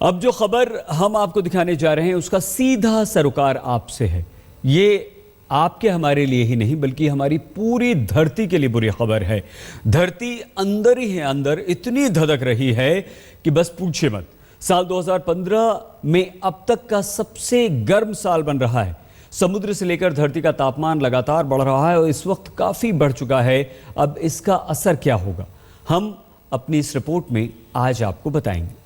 अब जो खबर हम आपको दिखाने जा रहे हैं उसका सीधा सरोकार आपसे है। ये आपके हमारे लिए ही नहीं बल्कि हमारी पूरी धरती के लिए बुरी खबर है। धरती अंदर ही है, अंदर इतनी धधक रही है कि बस पूछिए मत। साल 2015 में अब तक का सबसे गर्म साल बन रहा है। समुद्र से लेकर धरती का तापमान लगातार बढ़ रहा है और इस वक्त काफी बढ़ चुका है। अब इसका असर क्या होगा, हम अपनी इस रिपोर्ट में आज आपको बताएंगे।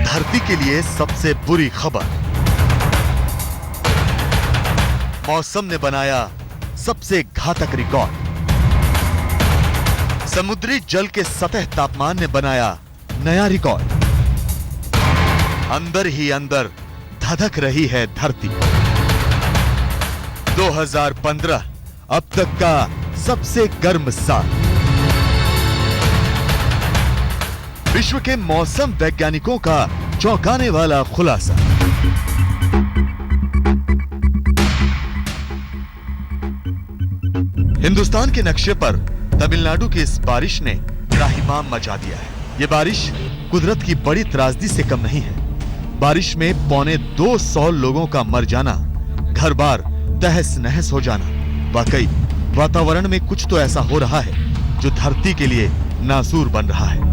धरती के लिए सबसे बुरी खबर। मौसम ने बनाया सबसे घातक रिकॉर्ड। समुद्री जल के सतह तापमान ने बनाया नया रिकॉर्ड। अंदर ही अंदर धधक रही है धरती। 2015 अब तक का सबसे गर्म साल। विश्व के मौसम वैज्ञानिकों का चौंकाने वाला खुलासा। हिंदुस्तान के नक्शे पर तमिलनाडु की इस बारिश ने त्राहिमाम मचा दिया है। ये बारिश कुदरत की बड़ी त्रासदी से कम नहीं है। बारिश में 250 लोगों का मर जाना, घर बार तहस नहस हो जाना। वाकई वातावरण में कुछ तो ऐसा हो रहा है जो धरती के लिए नासूर बन रहा है।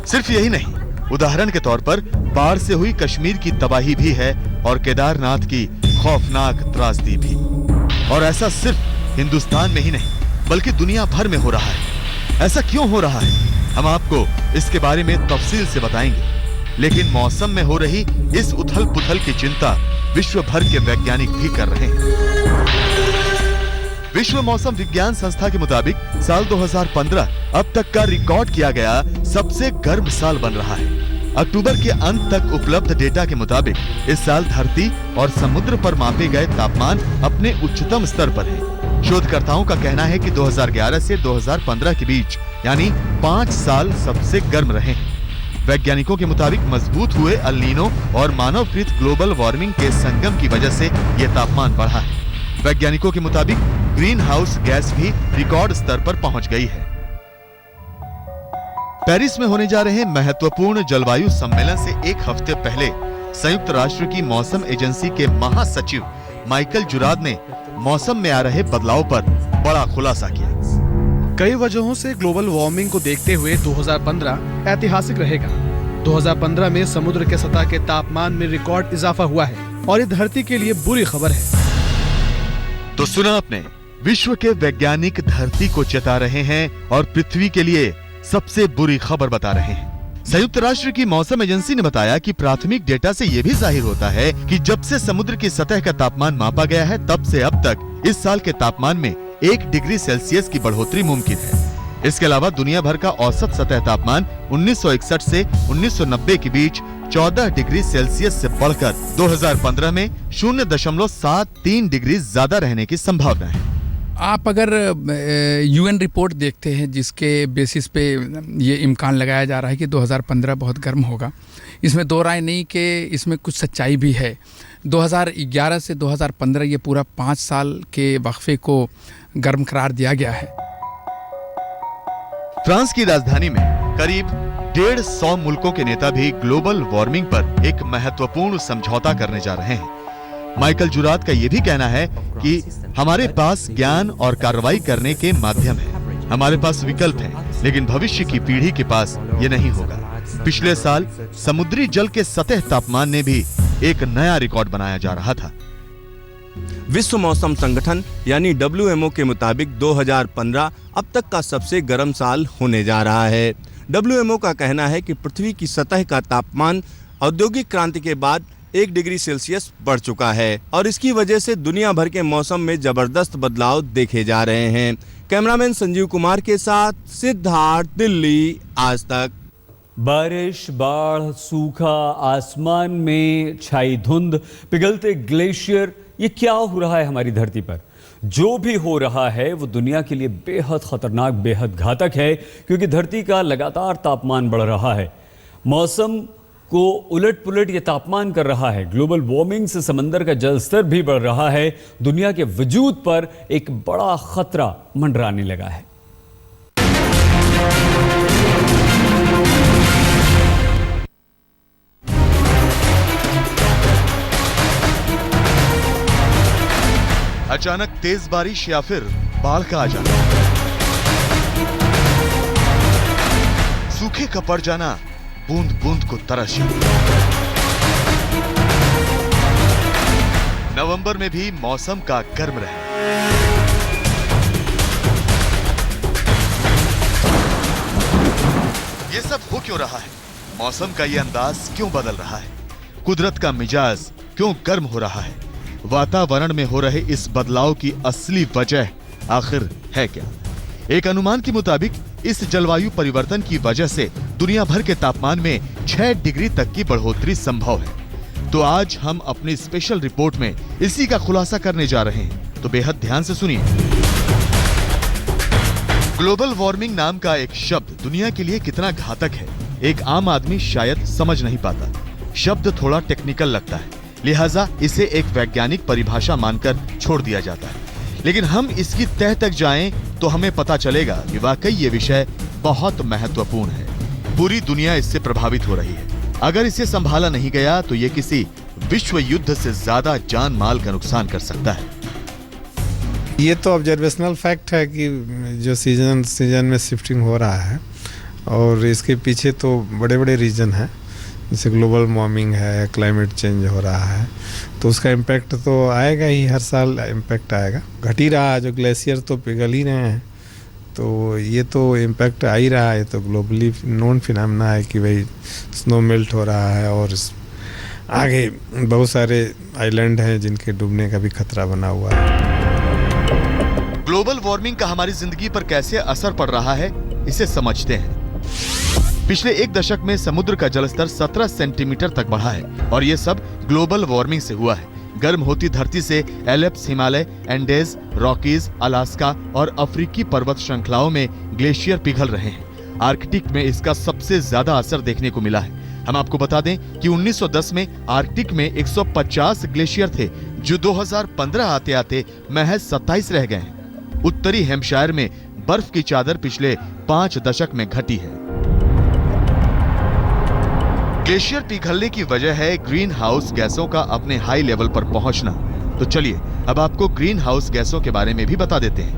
सिर्फ यही नहीं, उदाहरण के तौर पर बाढ़ से हुई कश्मीर की तबाही भी है और केदारनाथ की खौफनाक त्रासदी भी। और ऐसा सिर्फ हिंदुस्तान में ही नहीं बल्कि दुनिया भर में हो रहा है। ऐसा क्यों हो रहा है, हम आपको इसके बारे में तफसील से बताएंगे। लेकिन मौसम में हो रही इस उथल पुथल की चिंता विश्व भर के वैज्ञानिक भी कर रहे हैं। विश्व मौसम विज्ञान संस्था के मुताबिक साल 2015 अब तक का रिकॉर्ड किया गया सबसे गर्म साल बन रहा है। अक्टूबर के अंत तक उपलब्ध डेटा के मुताबिक इस साल धरती और समुद्र पर मापे गए तापमान अपने उच्चतम स्तर पर है। शोधकर्ताओं का कहना है कि 2011 से 2015 के बीच यानी 5 साल सबसे गर्म रहे हैं। वैज्ञानिकों के मुताबिक मजबूत हुए अल नीनो और मानवकृत ग्लोबल वार्मिंग के संगम की वजह से यह तापमान बढ़ा है। वैज्ञानिकों के मुताबिक ग्रीन हाउस गैस भी रिकॉर्ड स्तर पर पहुंच गई है। पेरिस में होने जा रहे महत्वपूर्ण जलवायु सम्मेलन से एक हफ्ते पहले संयुक्त राष्ट्र की मौसम एजेंसी के महासचिव माइकल जुराद ने मौसम में आ रहे बदलाव पर बड़ा खुलासा किया। कई वजहों से ग्लोबल वार्मिंग को देखते हुए 2015 ऐतिहासिक रहेगा। 2015 में समुद्र के सतह के तापमान में रिकॉर्ड इजाफा हुआ है और ये धरती के लिए बुरी खबर है। तो सुना आपने, विश्व के वैज्ञानिक धरती को चेता रहे हैं और पृथ्वी के लिए सबसे बुरी खबर बता रहे हैं। संयुक्त राष्ट्र की मौसम एजेंसी ने बताया कि प्राथमिक डेटा से यह भी जाहिर होता है कि जब से समुद्र की सतह का तापमान मापा गया है तब से अब तक इस साल के तापमान में 1 डिग्री सेल्सियस की बढ़ोतरी मुमकिन है। इसके अलावा दुनिया भर का औसत सतह तापमान 1961 से 1990 के बीच 14 डिग्री सेल्सियस से बढ़कर 2015 में 0.73 डिग्री ज्यादा रहने की संभावना है। आप अगर यूएन रिपोर्ट देखते हैं जिसके बेसिस पे ये इम्कान लगाया जा रहा है कि 2015 बहुत गर्म होगा, इसमें दो राय नहीं कि इसमें कुछ सच्चाई भी है। 2011 से 2015 ये पूरा 5 साल के वक्फे को गर्म करार दिया गया है। फ्रांस की राजधानी में करीब 150 मुल्कों के नेता भी ग्लोबल वार्मिंग पर एक महत्वपूर्ण समझौता करने जा रहे हैं। माइकल जुराद का यह भी कहना है कि हमारे पास ज्ञान और कार्रवाई करने के माध्यम है, हमारे पास विकल्प है, लेकिन भविष्य की पीढ़ी के पास ये नहीं होगा। पिछले साल समुद्री जल के सतह तापमान ने भी एक नया रिकॉर्ड बनाया जा रहा था। विश्व मौसम संगठन यानी WMO के मुताबिक 2015 अब तक का सबसे गर्म साल होने जा रहा है। WMO का कहना है कि पृथ्वी की सतह का तापमान औद्योगिक क्रांति के बाद 1 डिग्री सेल्सियस बढ़ चुका है और इसकी वजह से दुनिया भर के मौसम में जबरदस्त बदलाव देखे जा रहे हैं। कैमरामैन संजीव कुमार के साथ सिद्धार्थ, दिल्ली आज तक। बारिश, बाढ़, सूखा, आसमान में छाई धुंध, पिघलते ग्लेशियर, ये क्या हो रहा है हमारी धरती पर? जो भी हो रहा है वो दुनिया के लिए बेहद खतरनाक, बेहद घातक है, क्योंकि धरती का लगातार तापमान बढ़ रहा है। मौसम को उलट पुलट ये तापमान कर रहा है। ग्लोबल वार्मिंग से समंदर का जल स्तर भी बढ़ रहा है। दुनिया के वजूद पर एक बड़ा खतरा मंडराने लगा है। अचानक तेज बारिश या फिर बाढ़ का आ जाना, सूखे का पड़ जाना, बूंद बूंद को तरस जाना। नवंबर में भी मौसम का गर्म रहना। ये सब हो क्यों रहा है? मौसम का ये अंदाज क्यों बदल रहा है? कुदरत का मिजाज क्यों गर्म हो रहा है? वातावरण में हो रहे इस बदलाव की असली वजह आखिर है क्या? एक अनुमान के मुताबिक इस जलवायु परिवर्तन की वजह से दुनिया भर के तापमान में 6 डिग्री तक की बढ़ोतरी संभव है। तो आज हम अपनी स्पेशल रिपोर्ट में इसी का खुलासा करने जा रहे हैं, तो बेहद ध्यान से सुनिए। ग्लोबल वार्मिंग नाम का एक शब्द दुनिया के लिए कितना घातक है, एक आम आदमी शायद समझ नहीं पाता। शब्द थोड़ा टेक्निकल लगता है, लिहाजा इसे एक वैज्ञानिक परिभाषा मानकर छोड़ दिया जाता है। लेकिन हम इसकी तह तक जाएं तो हमें पता चलेगा कि वाकई ये विषय बहुत महत्वपूर्ण है। पूरी दुनिया इससे प्रभावित हो रही है। अगर इसे संभाला नहीं गया तो ये किसी विश्व युद्ध से ज्यादा जान माल का नुकसान कर सकता है। ये तो ऑब्जर्वेशनल फैक्ट है कि जो सीजन में शिफ्टिंग हो रहा है, और इसके पीछे तो बड़े बड़े रीजन हैं, जैसे ग्लोबल वार्मिंग है, क्लाइमेट चेंज हो रहा है, तो उसका इम्पैक्ट तो आएगा ही, हर साल इम्पैक्ट आएगा। घट ही रहा है, जो ग्लेशियर तो पिघल ही रहे हैं, तो ये तो इम्पैक्ट आ ही रहा है। तो ग्लोबली नोन फिनोमेना है कि भाई स्नो मेल्ट हो रहा है, और आगे बहुत सारे आइलैंड हैं जिनके डूबने का भी खतरा बना हुआ है। ग्लोबल वार्मिंग का हमारी जिंदगी पर कैसे असर पड़ रहा है, इसे समझते हैं। पिछले एक दशक में समुद्र का जलस्तर 17 सेंटीमीटर तक बढ़ा है, और ये सब ग्लोबल वार्मिंग से हुआ है। गर्म होती धरती से एल्प्स, हिमालय, एंडेज, रॉकीज, अलास्का और अफ्रीकी पर्वत श्रृंखलाओं में ग्लेशियर पिघल रहे हैं। आर्कटिक में इसका सबसे ज्यादा असर देखने को मिला है। हम आपको बता दें कि 1910 में आर्कटिक में 150 ग्लेशियर थे, जो 2015 आते आते महज 27 रह गए हैं। उत्तरी हैम्पशायर में बर्फ की चादर पिछले 5 दशक में घटी है। ग्लेशियर पिघलने की वजह है ग्रीन हाउस गैसों का अपने हाई लेवल पर पहुंचना। तो चलिए अब आपको ग्रीन हाउस गैसों के बारे में भी बता देते हैं।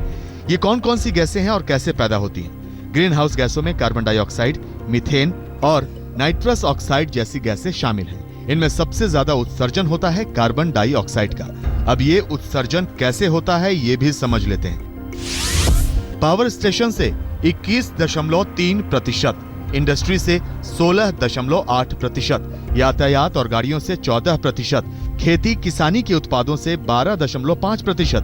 ये कौन कौन सी गैसें हैं और कैसे पैदा होती हैं। ग्रीन हाउस गैसों में कार्बन डाइऑक्साइड, मीथेन और नाइट्रस ऑक्साइड जैसी गैसें शामिल हैं। इनमें सबसे ज्यादा उत्सर्जन होता है कार्बन डाइऑक्साइड का। अब ये उत्सर्जन कैसे होता है ये भी समझ लेते हैं। पावर स्टेशन से 21.3%, इंडस्ट्री से 16.8%, यातायात और गाड़ियों से 14%, खेती किसानी के उत्पादों से 12.5%,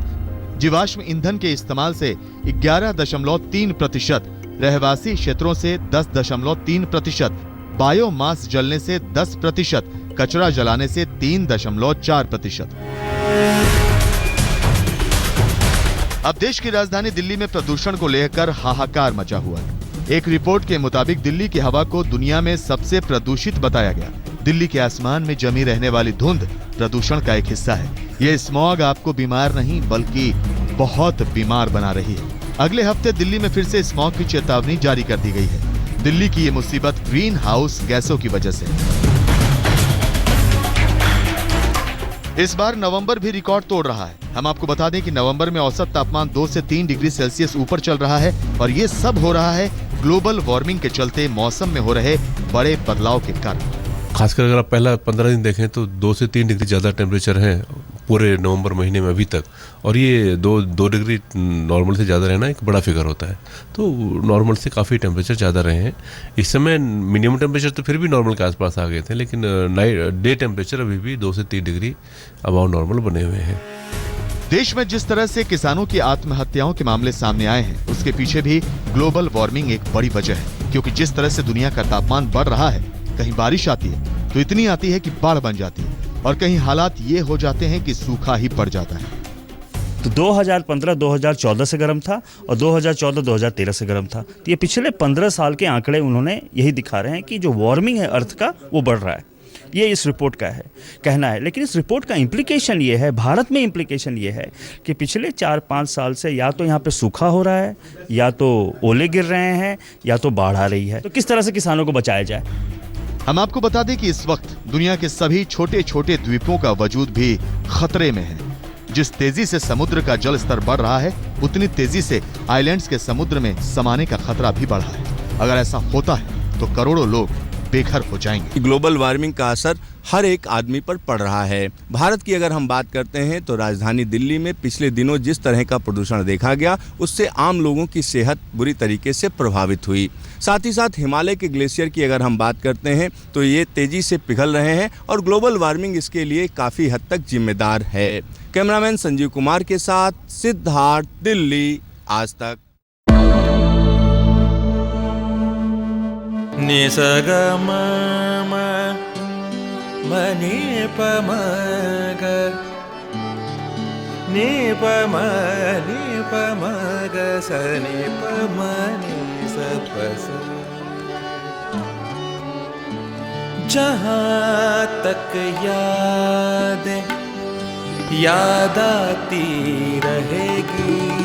जीवाश्म ईंधन के इस्तेमाल से 11.3%, रहवासी क्षेत्रों से 10.3%, बायोमास जलने से 10%, कचरा जलाने से 3.4%। अब देश की राजधानी दिल्ली में प्रदूषण को लेकर हाहाकार मचा हुआ है। एक रिपोर्ट के मुताबिक दिल्ली की हवा को दुनिया में सबसे प्रदूषित बताया गया। दिल्ली के आसमान में जमी रहने वाली धुंध प्रदूषण का एक हिस्सा है। ये स्मॉग आपको बीमार नहीं बल्कि बहुत बीमार बना रही है। अगले हफ्ते दिल्ली में फिर से स्मॉग की चेतावनी जारी कर दी गई है। दिल्ली की ये मुसीबत ग्रीन हाउस गैसों की वजह से। इस बार नवंबर भी रिकॉर्ड तोड़ रहा है। हम आपको बता दें कि नवंबर में औसत तापमान 2 से 3 डिग्री सेल्सियस ऊपर चल रहा है, और ये सब हो रहा है ग्लोबल वार्मिंग के चलते मौसम में हो रहे बड़े बदलाव के कारण। खासकर अगर आप पहला 15 दिन देखें तो 2 से 3 डिग्री ज़्यादा टेम्परेचर है पूरे नवंबर महीने में अभी तक, और ये 2 डिग्री नॉर्मल से ज़्यादा रहना एक बड़ा फिगर होता है। तो नॉर्मल से काफ़ी टेम्परेचर ज़्यादा रहे हैं। इस समय मिनिमम टेम्परेचर तो फिर भी नॉर्मल के आसपास आ गए थे, लेकिन डे टेम्परेचर अभी भी 2 से 3 डिग्री अबाव नॉर्मल बने हुए हैं। देश में जिस तरह से किसानों की आत्महत्याओं के मामले सामने आए हैं, उसके पीछे भी ग्लोबल वार्मिंग एक बड़ी वजह है। क्योंकि जिस तरह से दुनिया का तापमान बढ़ रहा है, कहीं बारिश आती है तो इतनी आती है कि बाढ़ बन जाती है, और कहीं हालात ये हो जाते हैं कि सूखा ही पड़ जाता है। तो 2015-2014 से गर्म था और 2014-2013 से गर्म था। तो ये पिछले 15 साल के आंकड़े उन्होंने यही दिखा रहे हैं कि जो वार्मिंग है अर्थ का, वो बढ़ रहा है। ये इस रिपोर्ट का है कहना है। लेकिन इस रिपोर्ट का इम्प्लीकेशन ये है, भारत में इम्प्लीकेशन ये है कि पिछले 4-5 साल से या तो यहाँ पे सूखा हो रहा है, या तो ओले गिर रहे हैं, या तो बाढ़ आ रही है। तो किस तरह से किसानों को बचाया जाए? हम आपको बता दें कि इस वक्त दुनिया के सभी छोटे छोटे द्वीपों का वजूद भी खतरे में है। जिस तेजी से समुद्र का जल स्तर बढ़ रहा है, उतनी तेजी से आइलैंड्स के समुद्र में समाने का खतरा भी बढ़ा है। अगर ऐसा होता है तो करोड़ों लोग बेघर हो जाएंगे। ग्लोबल वार्मिंग का असर हर एक आदमी पर पड़ रहा है। भारत की अगर हम बात करते हैं तो राजधानी दिल्ली में पिछले दिनों जिस तरह का प्रदूषण देखा गया, उससे आम लोगों की सेहत बुरी तरीके से प्रभावित हुई। साथ ही साथ हिमालय के ग्लेशियर की अगर हम बात करते हैं तो ये तेजी से पिघल रहे हैं और ग्लोबल वार्मिंग इसके लिए काफ़ी हद तक जिम्मेदार है। कैमरामैन संजीव कुमार के साथ सिद्धार्थ, दिल्ली, आज तक। निसगम मनि पमग नि पमग सनि पमनि सपस। जहाँ तक याद आती रहेगी।